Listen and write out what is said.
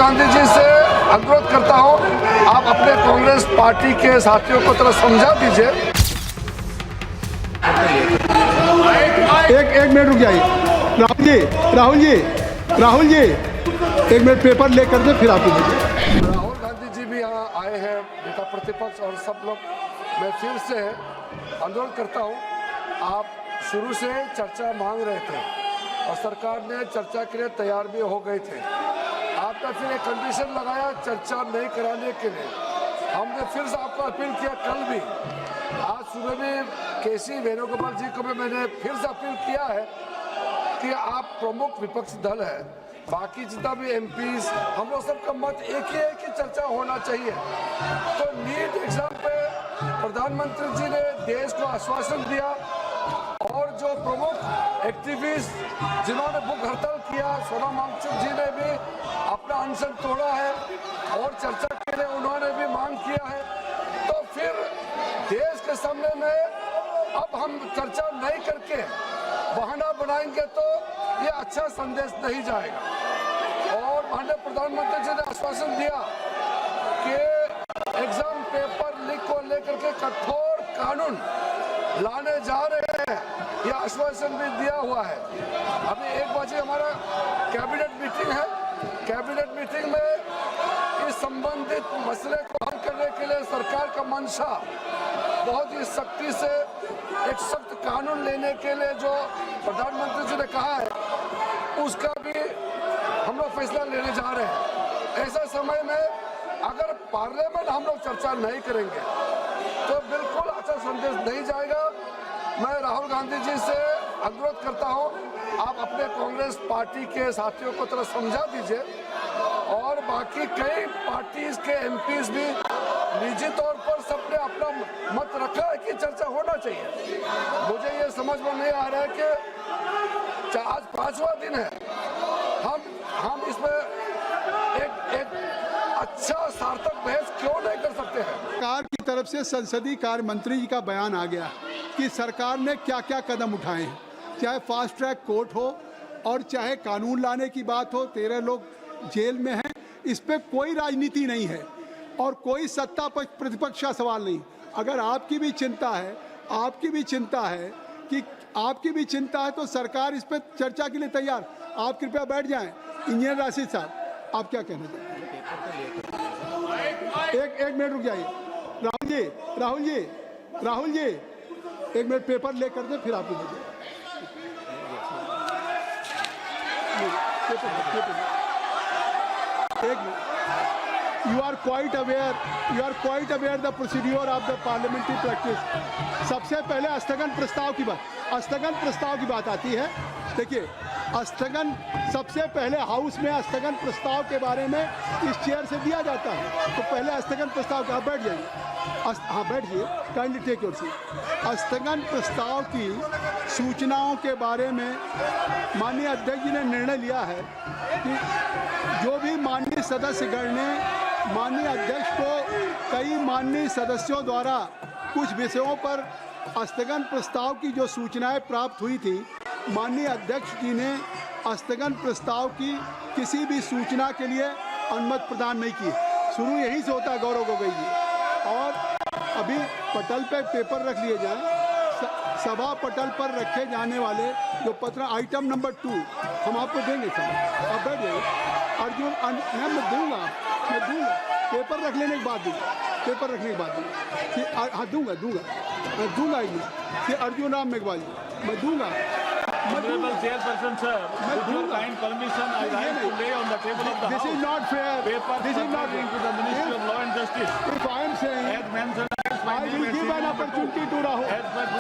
गांधी जी से अनुरोध करता हूं, आप अपने कांग्रेस पार्टी के साथियों को थोड़ा समझा दीजिए। एक मिनट रुक जाइए। राहुल जी एक मिनट पेपर ले करके फिर आप राहुल गांधी जी भी यहाँ आए हैं, नेता प्रतिपक्ष और सब लोग। मैं फिर से अनुरोध करता हूँ, आप शुरू से चर्चा मांग रहे थे और सरकार ने चर्चा के लिए तैयार भी हो गए थे। आपने फिर एक कंडीशन लगाया चर्चा नहीं कराने के लिए। हमने फिर से आपको अपील किया, कल भी, आज सुबह भी केसी वेणुगोपाल जी को भी मैंने फिर से अपील किया है कि आप प्रमुख विपक्ष दल है, बाकी जितना भी एमपीज, हम लोग सबका मत एक ही है कि चर्चा होना चाहिए। तो नीट एग्जाम पे प्रधानमंत्री जी ने देश को आश्वासन दिया और जो प्रमुख एक्टिविस्ट जिन्होंने भूख हड़ताल किया, सोनम वांगचुक जी ने भी अपना अनशन तोड़ा है और चर्चा के लिए उन्होंने भी मांग किया है। तो फिर देश के सामने में अब हम चर्चा नहीं करके बहाना बनाएंगे तो ये अच्छा संदेश नहीं जाएगा। और माननीय प्रधानमंत्री जी ने आश्वासन दिया कि एग्जाम पेपर लीक को लेकर के कठोर कानून लाने जा रहे हैं, यह आश्वासन भी दिया हुआ है। अभी 1 बजे हमारा कैबिनेट मीटिंग है। कैबिनेट मीटिंग में इस संबंधित मसले को हल करने के लिए सरकार का मंशा बहुत ही सख्ती से एक सख्त कानून लेने के लिए जो प्रधानमंत्री जी ने कहा है, उसका भी हम लोग फैसला लेने जा रहे हैं। ऐसा समय में अगर पार्लियामेंट हम लोग चर्चा नहीं करेंगे तो बिल्कुल अच्छा संदेश नहीं जाएगा। मैं राहुल गांधी जी से अनुरोध करता हूं, आप अपने कांग्रेस पार्टी के साथियों को थोड़ा समझा दीजिए और बाकी कई पार्टीज के एमपीज भी निजी तौर पर सबने अपना मत रखा है कि चर्चा होना चाहिए। मुझे ये समझ में नहीं आ रहा है कि आज 5वां दिन है, हम इसमें एक अच्छा सार्थक बहस क्यों नहीं कर सकते हैं। सरकार की तरफ से संसदीय कार्य मंत्री जी का बयान आ गया कि सरकार ने क्या क्या कदम उठाए हैं, चाहे फास्ट ट्रैक कोर्ट हो और चाहे कानून लाने की बात हो। 13 लोग जेल में हैं, इस पे कोई राजनीति नहीं है और कोई सत्ता पक्ष प्रतिपक्ष का सवाल नहीं। अगर आपकी भी चिंता है तो सरकार इस पर चर्चा के लिए तैयार। आप कृपया बैठ जाएं। इंजीनियर राशिद साहब, आप क्या कहना चाहते हैं? एक मिनट रुक जाइए। राहुल जी एक मिनट पेपर ले कर दे फिर आप एक minute. You are quite aware the procedure of the parliamentary practice। सबसे पहले स्थगन प्रस्ताव की बात आती है। देखिए, सबसे पहले हाउस में स्थगन प्रस्ताव के बारे में इस चेयर से दिया जाता है। तो पहले स्थगन प्रस्ताव का बैठ जाइए। हाँ बैठिए, काइंडली टेक योर सीट। स्थगन प्रस्ताव की सूचनाओं के बारे में माननीय अध्यक्ष जी ने निर्णय लिया है कि जो भी माननीय सदस्यगण ने माननीय अध्यक्ष को कई माननीय सदस्यों द्वारा कुछ विषयों पर स्थगन प्रस्ताव की जो सूचनाएं प्राप्त हुई थी, माननीय अध्यक्ष जी ने स्थगन प्रस्ताव की किसी भी सूचना के लिए अनुमति प्रदान नहीं की। शुरू यहीं से होता है गौरव गोगोई जी। और अभी पटल पे पेपर रख लिए जाएं। सभा पटल पर रखे जाने वाले जो पत्र आइटम नंबर 2 हम आपको देंगे सर, आप बैठ जाइए। अर्जुन मैं दूंगा पेपर रख लेने के बाद हाँ दूंगा कि अर्जुन राम मेघवाल जी मैं दूंगा। Honorable Chairperson sir, with your kind permission, I like to lay on the table of the This House is not fair. papers This is not pertaining to the Ministry of Law and Justice. If I am saying As mentioned, I will give an opportunity to Rahul. as per